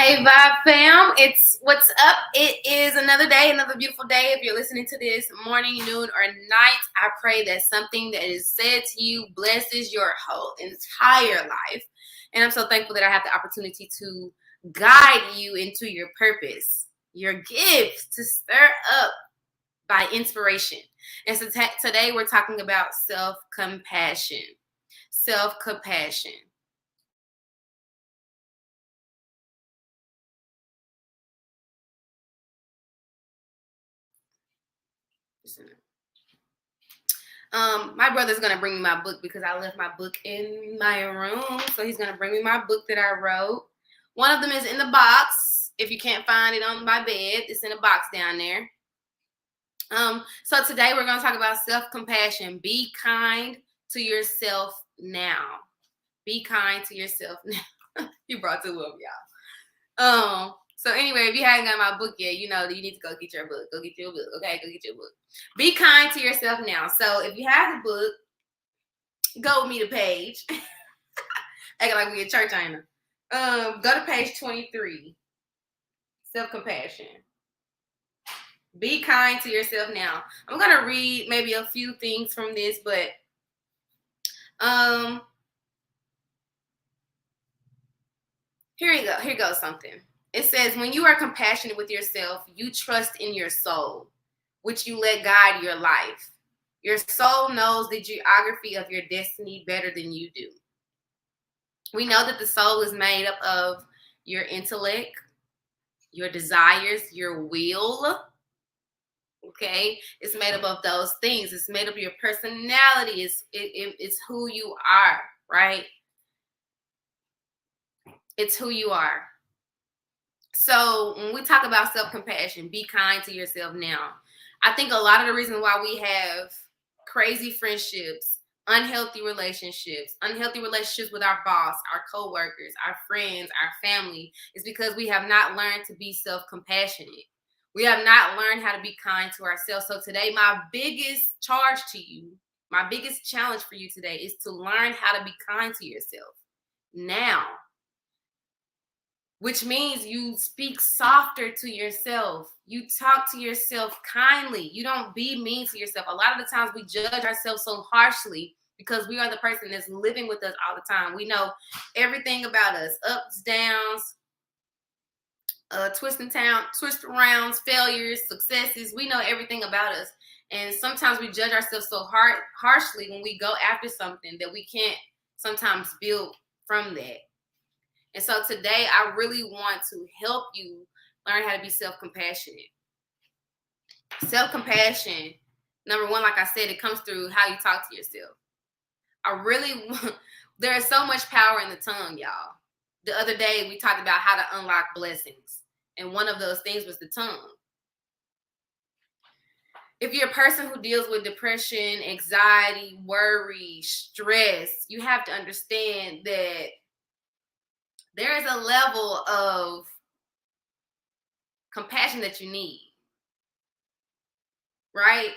Hey Vibe fam, it's what's up. It is another day, another beautiful day. If you're listening to this morning, noon, or night, I pray that something that is said to you blesses your whole entire life. And I'm so thankful that I have the opportunity to guide you into your purpose, your gifts to stir up by inspiration. And so today we're talking about self-compassion. Self-compassion. My brother's gonna bring me my book because I left my book in my room. So he's gonna bring me my book that I wrote. One of them is in the box. If you can't find it on my bed, it's in a box down there. So today we're gonna talk about self-compassion. Be kind to yourself now. Be kind to yourself now. You brought two of y'all. So anyway, if you haven't got my book yet, you know that you need to go get your book. Go get your book. Okay, go get your book. Be kind to yourself now. So if you have the book, go with me to page. Acting like we at church, ain't it? Go to page 23. Self-compassion. Be kind to yourself now. I'm gonna read maybe a few things from this, but here you go. Here goes something. It says, when you are compassionate with yourself, you trust in your soul, which you let guide your life. Your soul knows the geography of your destiny better than you do. We know that the soul is made up of your intellect, your desires, your will. Okay, it's made up of those things. It's made up of your personality. It's who you are, right? It's who you are. So when we talk about self-compassion, be kind to yourself now. I think a lot of the reason why we have crazy friendships, unhealthy relationships with our boss, our coworkers, our friends, our family, is because we have not learned to be self-compassionate. We have not learned how to be kind to ourselves. So today, my biggest charge to you, my biggest challenge for you today is to learn how to be kind to yourself now. Which means you speak softer to yourself. You talk to yourself kindly. You don't be mean to yourself. A lot of the times we judge ourselves so harshly because we are the person that's living with us all the time. We know everything about us, ups, downs, twists and rounds, failures, successes. We know everything about us. And sometimes we judge ourselves so harshly when we go after something that we can't sometimes build from that. And so today, I really want to help you learn how to be self-compassionate. Self-compassion, number one, like I said, it comes through how you talk to yourself. There is so much power in the tongue, y'all. The other day, we talked about how to unlock blessings. And one of those things was the tongue. If you're a person who deals with depression, anxiety, worry, stress, you have to understand that there is a level of compassion that you need, right?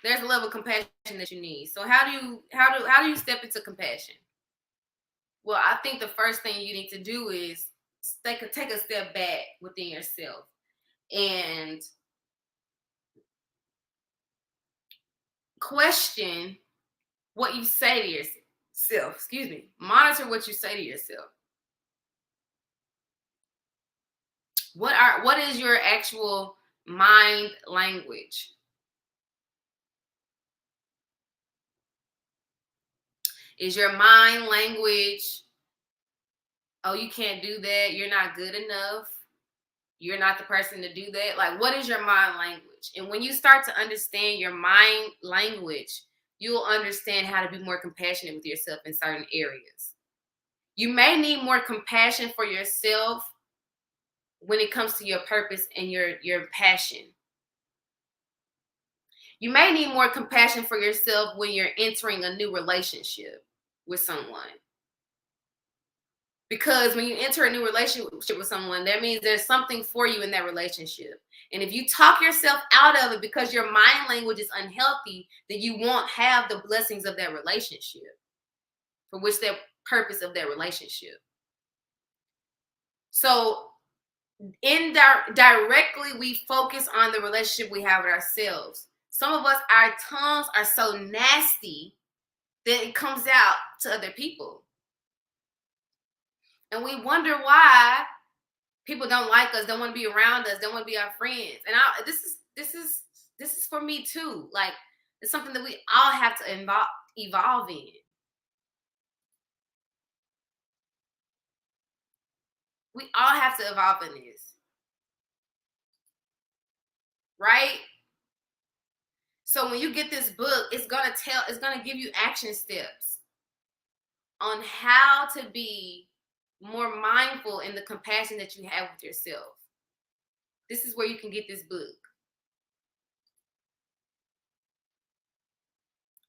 There's a level of compassion that you need. So how do you step into compassion? Well, I think the first thing you need to do is take a step back within yourself and question what you say to yourself. Excuse me. Monitor what you say to yourself. What is your actual mind language? Is your mind language, oh, you can't do that, you're not good enough, you're not the person to do that? Like, what is your mind language? And when you start to understand your mind language, you'll understand how to be more compassionate with yourself in certain areas. You may need more compassion for yourself when it comes to your purpose and your passion. You may need more compassion for yourself when you're entering a new relationship with someone. Because when you enter a new relationship with someone, that means there's something for you in that relationship. And if you talk yourself out of it because your mind language is unhealthy, then you won't have the blessings of that relationship, for which the purpose of that relationship. So indirectly, we focus on the relationship we have with ourselves. Some of us, our tongues are so nasty that it comes out to other people. And we wonder why people don't like us, don't want to be around us, don't want to be our friends. And this is for me too. Like, it's something that we all have to evolve in. We all have to evolve in this, right? So when you get this book, it's gonna give you action steps on how to be more mindful in the compassion that you have with yourself. This is where you can get this book.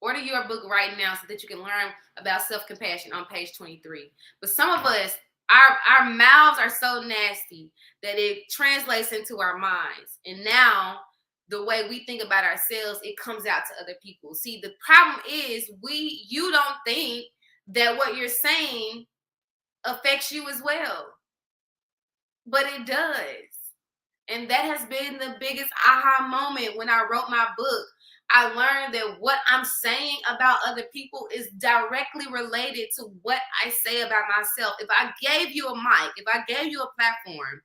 Order your book right now so that you can learn about self-compassion on page 23. But some of us, our mouths are so nasty that it translates into our minds. And now the way we think about ourselves, it comes out to other people. See, the problem is you don't think that what you're saying affects you as well. But it does. And that has been the biggest aha moment when I wrote my book. I learned that what I'm saying about other people is directly related to what I say about myself. If I gave you a mic, if I gave you a platform,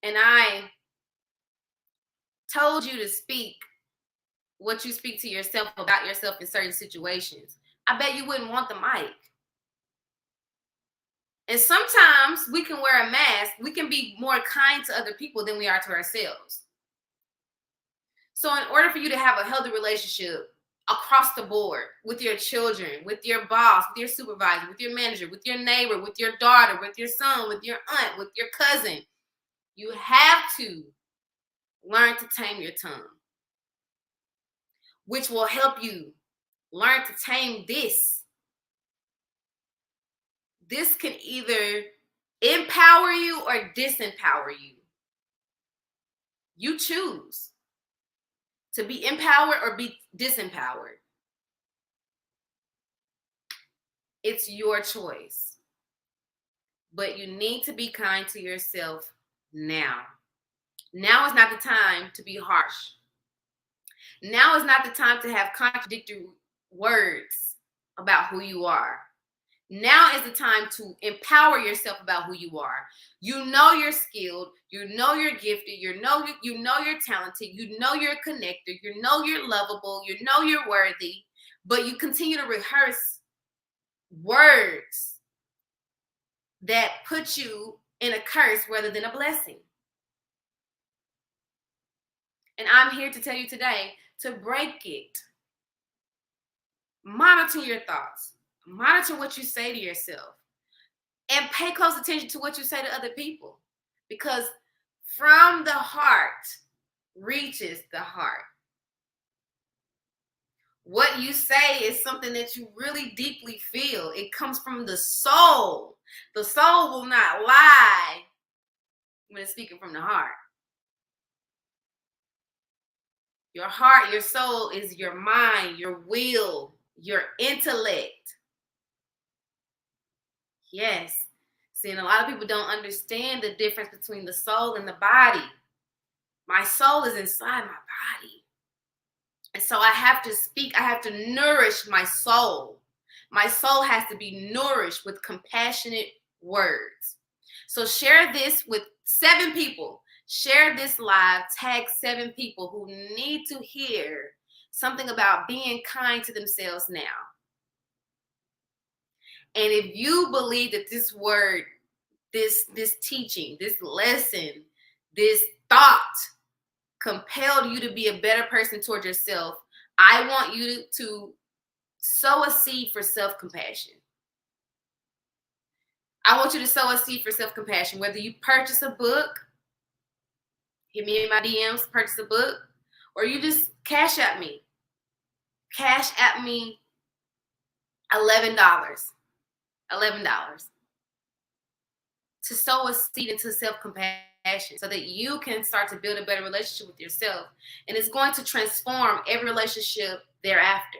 and I told you to speak what you speak to yourself about yourself in certain situations, I bet you wouldn't want the mic. And sometimes we can wear a mask. We can be more kind to other people than we are to ourselves. So in order for you to have a healthy relationship across the board with your children, with your boss, with your supervisor, with your manager, with your neighbor, with your daughter, with your son, with your aunt, with your cousin, you have to learn to tame your tongue, which will help you learn to tame this. This can either empower you or disempower you. You choose to be empowered or be disempowered. It's your choice. But you need to be kind to yourself now. Now is not the time to be harsh. Now is not the time to have contradictory words about who you are. Now is the time to empower yourself about who you are. You know you're skilled. You know you're gifted. You know you're talented. You know you're connected. You know you're lovable. You know you're worthy. But you continue to rehearse words that put you in a curse rather than a blessing. And I'm here to tell you today to break it. Monitor your thoughts. Monitor what you say to yourself. And pay close attention to what you say to other people. Because from the heart reaches the heart. What you say is something that you really deeply feel. It comes from the soul. The soul will not lie when it's speaking from the heart. Your heart, your soul is your mind, your will, your intellect. Yes. See, and a lot of people don't understand the difference between the soul and the body. My soul is inside my body. And so I have to speak, I have to nourish my soul. My soul has to be nourished with compassionate words. So share this with 7 people. Share this live, tag 7 people who need to hear something about being kind to themselves now. And if you believe that this word, this teaching, this lesson, this thought compelled you to be a better person toward yourself, I want you to sow a seed for self-compassion. I want you to sow a seed for self-compassion. Whether you purchase a book, hit me in my DMs, purchase a book, or you just cash at me. Cash at me $11. $11. To sow a seed into self-compassion so that you can start to build a better relationship with yourself. And it's going to transform every relationship thereafter.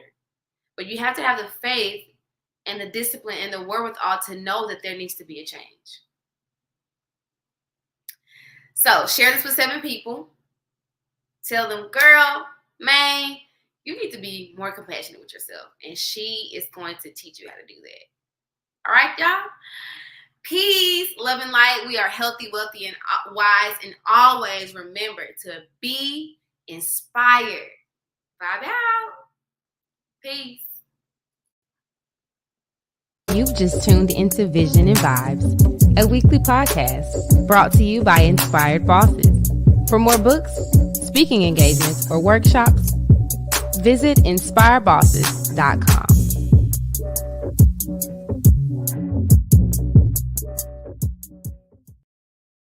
But you have to have the faith and the discipline and the wherewithal to know that there needs to be a change. So share this with 7 people. Tell them, girl, man, you need to be more compassionate with yourself. And she is going to teach you how to do that. All right, y'all? Peace, love, and light. We are healthy, wealthy, and wise. And always remember to be inspired. Vibe out. Peace. You've just tuned into Vision and Vibes, a weekly podcast brought to you by Inspired Bosses. For more books, speaking engagements, or workshops, visit inspirebosses.com.